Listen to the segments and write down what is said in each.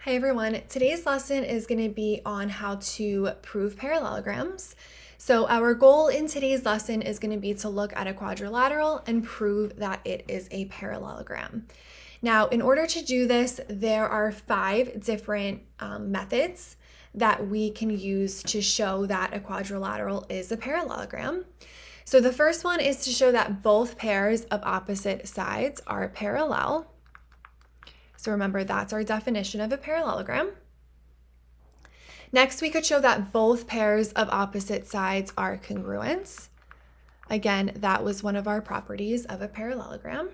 Hi everyone, today's lesson is going to be on how to prove parallelograms. So our goal in today's lesson is going to be to look at a quadrilateral and prove that it is a parallelogram. Now, in order to do this, there are 5 different methods that we can use to show that a quadrilateral is a parallelogram. So the first one is to show that both pairs of opposite sides are parallel. So remember, that's our definition of a parallelogram. Next, we could show that both pairs of opposite sides are congruent. Again, that was one of our properties of a parallelogram.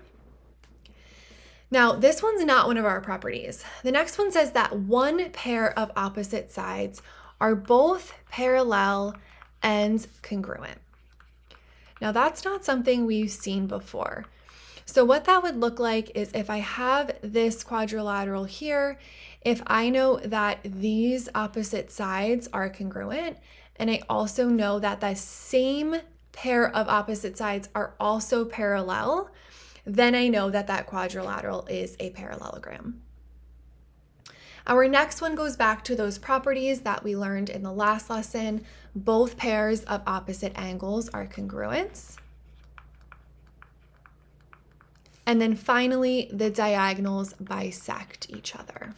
Now, this one's not one of our properties. The next one says that one pair of opposite sides are both parallel and congruent. Now, that's not something we've seen before. So what that would look like is if I have this quadrilateral here, if I know that these opposite sides are congruent, and I also know that the same pair of opposite sides are also parallel, then I know that that quadrilateral is a parallelogram. Our next one goes back to those properties that we learned in the last lesson. Both pairs of opposite angles are congruent. And then finally, the diagonals bisect each other.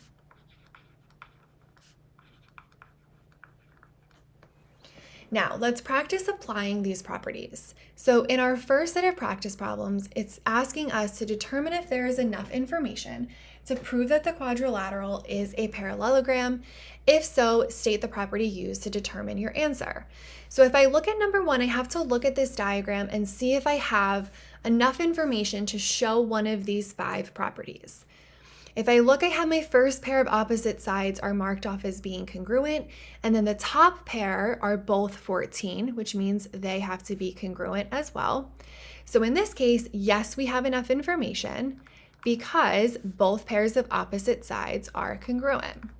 Now, let's practice applying these properties. So in our first set of practice problems, it's asking us to determine if there is enough information to prove that the quadrilateral is a parallelogram. If so, state the property used to determine your answer. So if I look at number 1, I have to look at this diagram and see if I have enough information to show one of these 5 properties. If I look, I have my first pair of opposite sides are marked off as being congruent, and then the top pair are both 14, which means they have to be congruent as well. So in this case, yes, we have enough information because both pairs of opposite sides are congruent.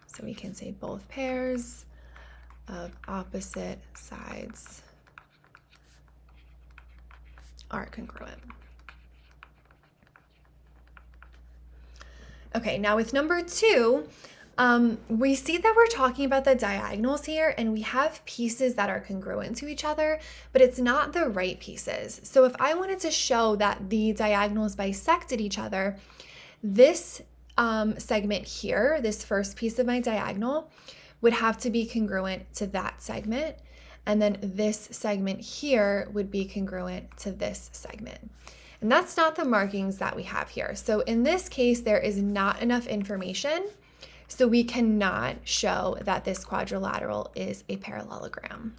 So we can say both pairs of opposite sides are congruent. Okay, now with number 2, we see that we're talking about the diagonals here, and we have pieces that are congruent to each other, but it's not the right pieces. So if I wanted to show that the diagonals bisected each other, this segment here, this first piece of my diagonal, would have to be congruent to that segment. And then this segment here would be congruent to this segment. And that's not the markings that we have here. So in this case, there is not enough information, so we cannot show that this quadrilateral is a parallelogram.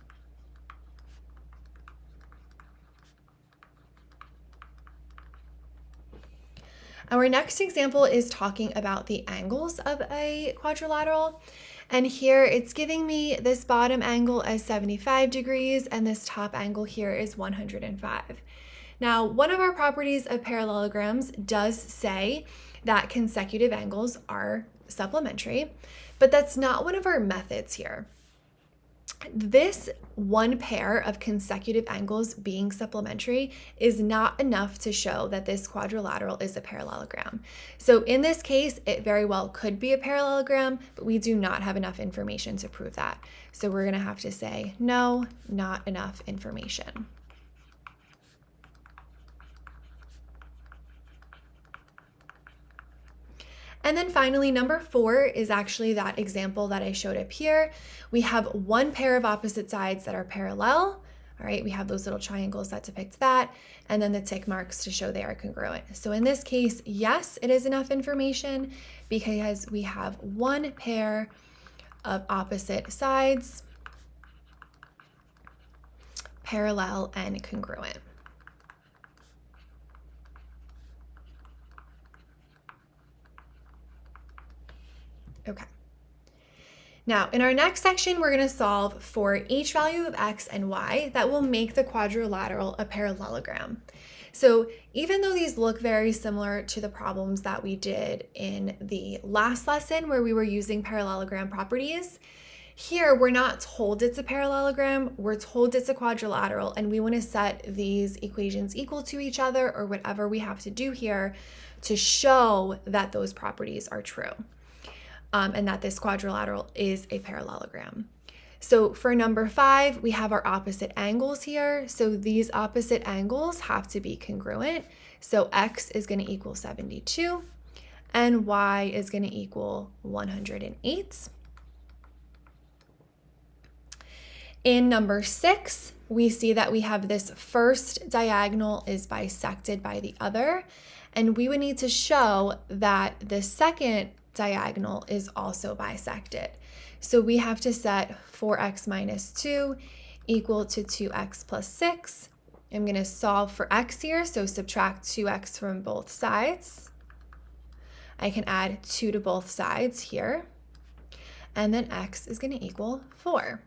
Our next example is talking about the angles of a quadrilateral. And here it's giving me this bottom angle as 75 degrees and this top angle here is 105. Now, one of our properties of parallelograms does say that consecutive angles are supplementary, but that's not one of our methods here. This one pair of consecutive angles being supplementary is not enough to show that this quadrilateral is a parallelogram. So in this case, it very well could be a parallelogram, but we do not have enough information to prove that. So we're going to have to say, no, not enough information. And then finally, number 4 is actually that example that I showed up here. We have one pair of opposite sides that are parallel. All right, we have those little triangles that depict that, and then the tick marks to show they are congruent. So in this case, yes, it is enough information because we have one pair of opposite sides, parallel and congruent. Okay. Now, in our next section, we're going to solve for each value of x and y that will make the quadrilateral a parallelogram. So even though these look very similar to the problems that we did in the last lesson where we were using parallelogram properties, here we're not told it's a parallelogram, we're told it's a quadrilateral, and we want to set these equations equal to each other or whatever we have to do here to show that those properties are true and that this quadrilateral is a parallelogram. So for number 5, we have our opposite angles here. So these opposite angles have to be congruent. So x is going to equal 72 and y is going to equal 108. In number 6, we see that we have this first diagonal is bisected by the other, and we would need to show that the second diagonal is also bisected. So we have to set 4x minus 2 equal to 2x plus 6. I'm going to solve for x here, so subtract 2x from both sides. I can add 2 to both sides here, and then x is going to equal 4.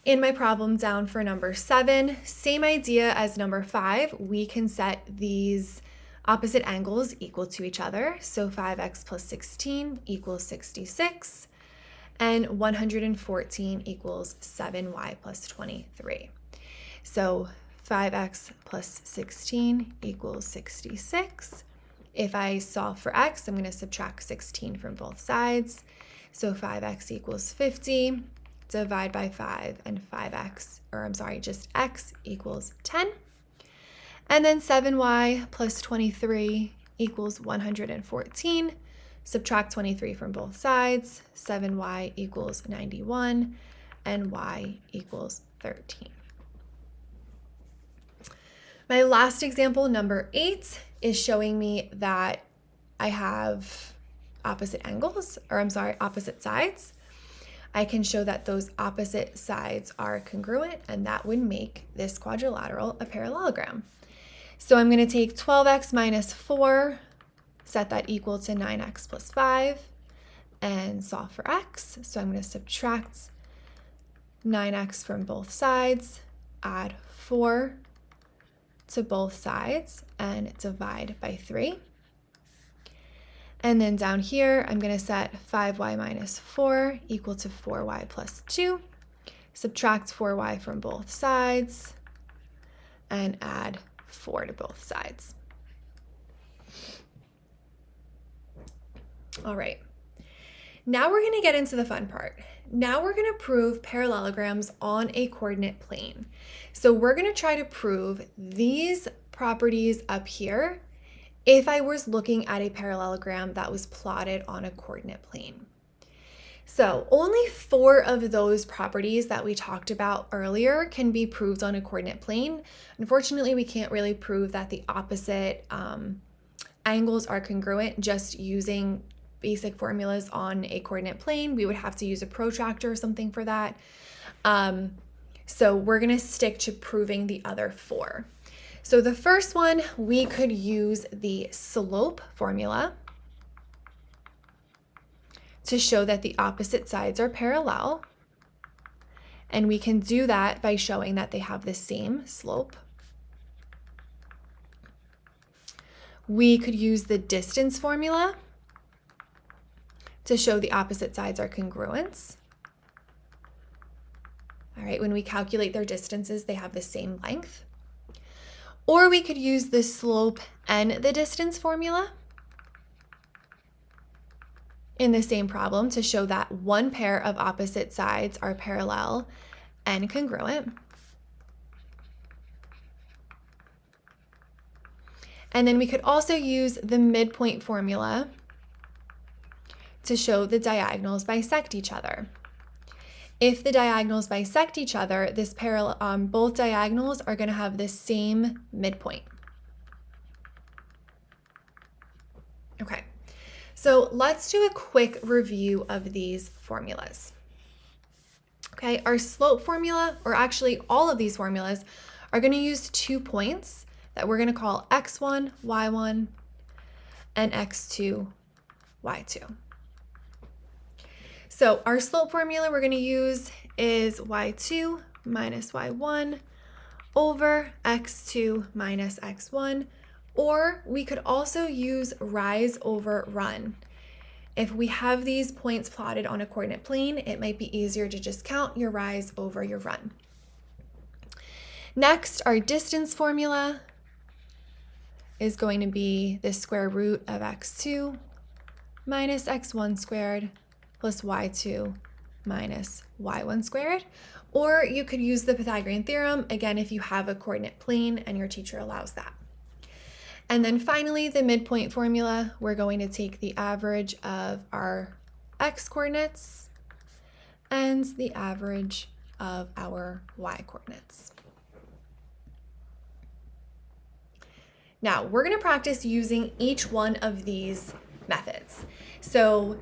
In my problem down for number 7, same idea as number 5, we can set these opposite angles equal to each other. So 5x plus 16 equals 66, and 114 equals 7y plus 23. So 5x plus 16 equals 66. If I solve for x, I'm going to subtract 16 from both sides. So 5x equals 50. Divide by 5 and just x equals 10. And then 7y plus 23 equals 114. Subtract 23 from both sides. 7y equals 91 and y equals 13. My last example, number 8, is showing me that I have opposite sides. I can show that those opposite sides are congruent, and that would make this quadrilateral a parallelogram. So I'm going to take 12x minus 4, set that equal to 9x plus 5, and solve for x. So I'm going to subtract 9x from both sides, add 4 to both sides, and divide by 3. And then down here, I'm going to set 5y minus 4 equal to 4y plus 2. Subtract 4y from both sides and add 4 to both sides. All right. Now we're going to get into the fun part. Now we're going to prove parallelograms on a coordinate plane. So we're going to try to prove these properties up here if I was looking at a parallelogram that was plotted on a coordinate plane. So only 4 of those properties that we talked about earlier can be proved on a coordinate plane. Unfortunately, we can't really prove that the opposite angles are congruent just using basic formulas on a coordinate plane. We would have to use a protractor or something for that. So we're going to stick to proving the other 4. So the first one, we could use the slope formula to show that the opposite sides are parallel. And we can do that by showing that they have the same slope. We could use the distance formula to show the opposite sides are congruent. All right, when we calculate their distances, they have the same length. Or we could use the slope and the distance formula in the same problem to show that one pair of opposite sides are parallel and congruent. And then we could also use the midpoint formula to show the diagonals bisect each other. If the diagonals bisect each other, both diagonals are going to have the same midpoint. Okay, so let's do a quick review of these formulas. Okay, our slope formula, or actually all of these formulas, are going to use 2 points that we're going to call x1, y1, and x2, y2. So our slope formula we're going to use is y2 minus y1 over x2 minus x1, or we could also use rise over run. If we have these points plotted on a coordinate plane, it might be easier to just count your rise over your run. Next, our distance formula is going to be the square root of x2 minus x1 squared plus y2 minus y1 squared. Or you could use the Pythagorean theorem, again, if you have a coordinate plane and your teacher allows that. And then finally, the midpoint formula, we're going to take the average of our x coordinates and the average of our y coordinates. Now, we're going to practice using each one of these methods. So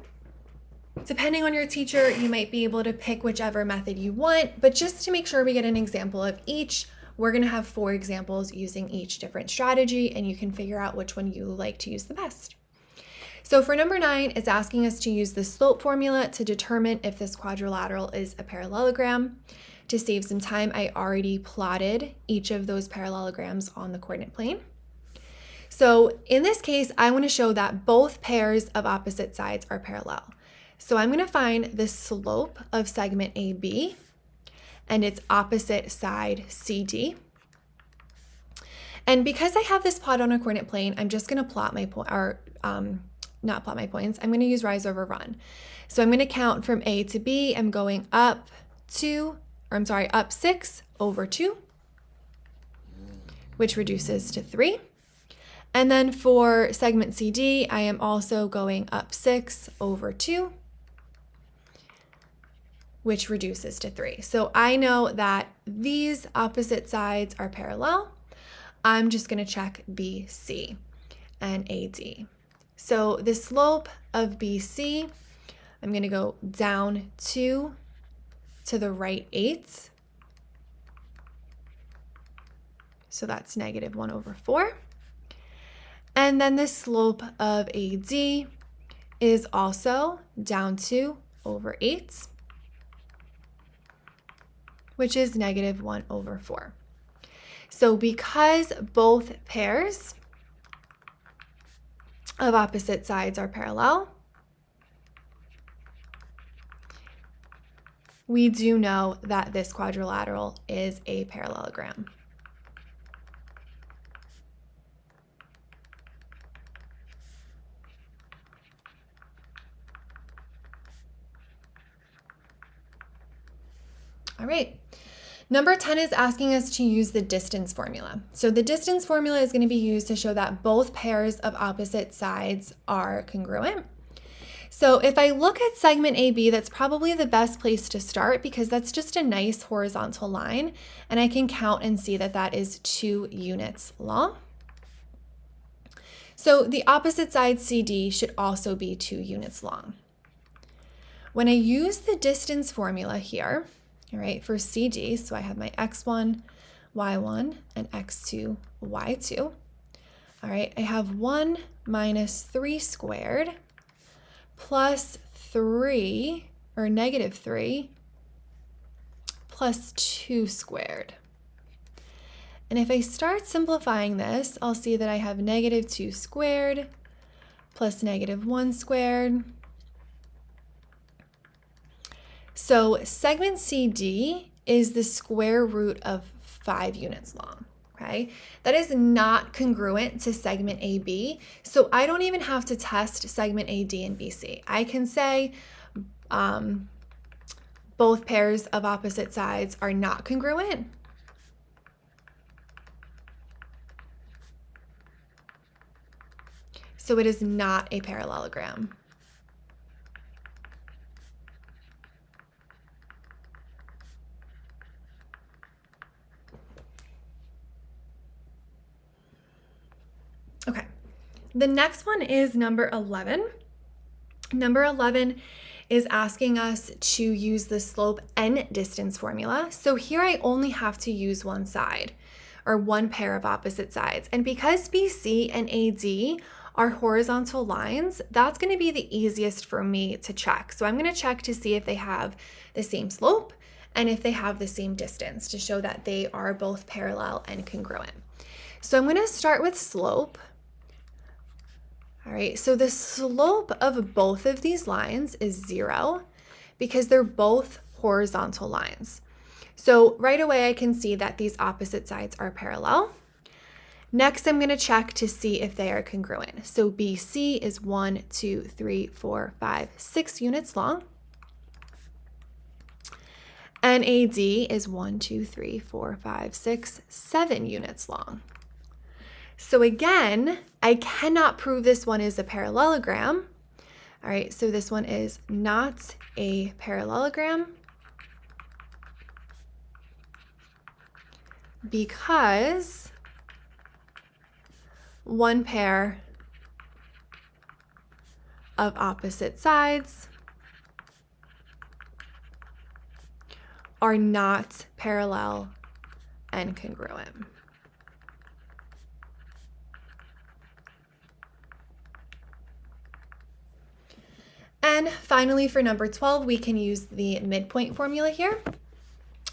depending on your teacher, you might be able to pick whichever method you want, but just to make sure we get an example of each, we're going to have 4 examples using each different strategy, and you can figure out which one you like to use the best. So for number 9, it's asking us to use the slope formula to determine if this quadrilateral is a parallelogram. To save some time, I already plotted each of those parallelograms on the coordinate plane. So in this case, I want to show that both pairs of opposite sides are parallel. So I'm going to find the slope of segment AB and its opposite side CD. And because I have this plot on a coordinate plane, I'm just going to plot my not plot my points. I'm going to use rise over run. So I'm going to count from A to B. I'm going up 6 over 2, which reduces to 3. And then for segment CD, I am also going up 6 over 2, which reduces to 3. So I know that these opposite sides are parallel. I'm just going to check BC and AD. So the slope of BC, I'm going to go down 2 to the right 8. So that's negative 1 over 4. And then the slope of AD is also down 2 over 8, which is negative 1 over 4. So because both pairs of opposite sides are parallel, we do know that this quadrilateral is a parallelogram. All right. Number 10 is asking us to use the distance formula. So the distance formula is going to be used to show that both pairs of opposite sides are congruent. So if I look at segment AB, that's probably the best place to start because that's just a nice horizontal line, and I can count and see that that is 2 units long. So the opposite side CD should also be 2 units long. When I use the distance formula here, all right, for CD, so I have my x1, y1, and x2, y2. All right, I have 1 minus 3 squared plus 3, or negative 3, plus 2 squared. And if I start simplifying this, I'll see that I have negative 2 squared plus negative 1 squared. So segment CD is the square root of 5 units long, okay? That is not congruent to segment AB, so I don't even have to test segment AD and BC. I can say both pairs of opposite sides are not congruent. So it is not a parallelogram. Okay, the next one is number 11. Number 11 is asking us to use the slope and distance formula. So here I only have to use one side, or one pair of opposite sides. And because BC and AD are horizontal lines, that's going to be the easiest for me to check. So I'm going to check to see if they have the same slope and if they have the same distance to show that they are both parallel and congruent. So I'm going to start with slope. All right, so the slope of both of these lines is 0 because they're both horizontal lines. So right away I can see that these opposite sides are parallel. Next, I'm going to check to see if they are congruent. So BC is 1, 2, 3, 4, 5, 6 units long. NAD is 1, 2, 3, 4, 5, 6, 7 units long. So again, I cannot prove this one is a parallelogram. All right, so this one is not a parallelogram because one pair of opposite sides are not parallel and congruent. And finally, for number 12, we can use the midpoint formula here.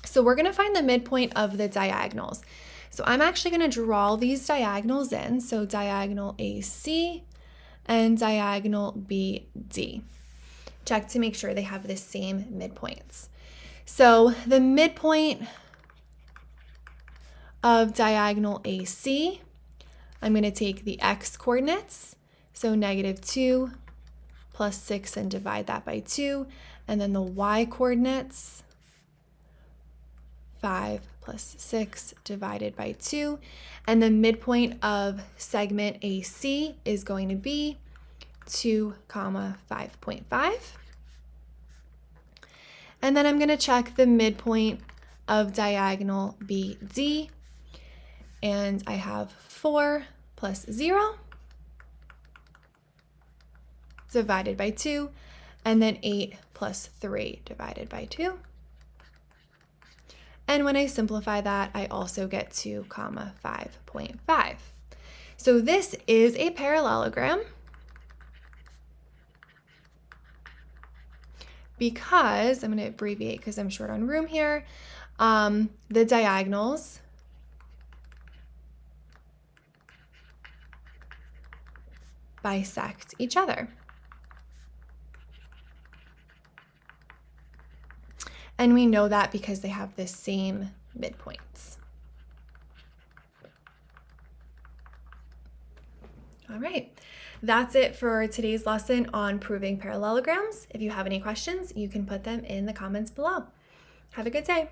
So we're going to find the midpoint of the diagonals. So I'm actually going to draw these diagonals in. So diagonal AC and diagonal BD. Check to make sure they have the same midpoints. So the midpoint of diagonal AC, I'm going to take the x coordinates, so -2 plus 6 and divide that by 2, and then the y coordinates, 5 plus 6 divided by 2, and the midpoint of segment AC is going to be 2, 5.5. And then I'm going to check the midpoint of diagonal BD, and I have 4 plus 0 divided by 2, and then 8 plus 3 divided by 2. And when I simplify that, I also get 2, 5.5. So this is a parallelogram because, I'm going to abbreviate because I'm short on room here, the diagonals bisect each other. And we know that because they have the same midpoints. All right, that's it for today's lesson on proving parallelograms. If you have any questions, you can put them in the comments below. Have a good day.